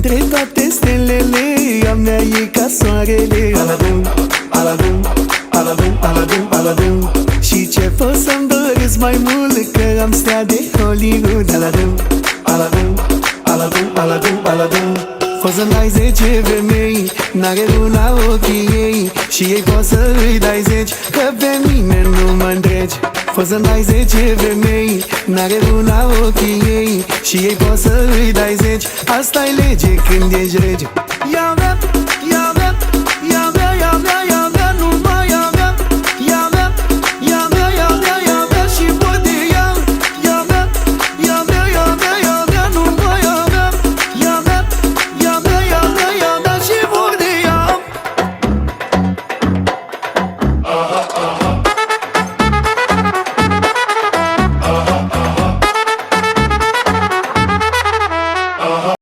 Dintre toate stelele, a mea e ca soarele. Aladun, Aladun, Aladun, Aladun, Aladun. Și ce pot să-mi doresc mai mult, că am stea de Hollywood. Aladun, Aladun, Aladun, Aladun, Aladun. Poți să-mi dai 10 femei, n-are una ochii ei, și ei poți să îi dai 10, că pe mine nu mă întregi. Poți să-mi dai 10 femei, n-are una ochii ei, și ei poți să îi dai 10. Asta-i lege când ești rege.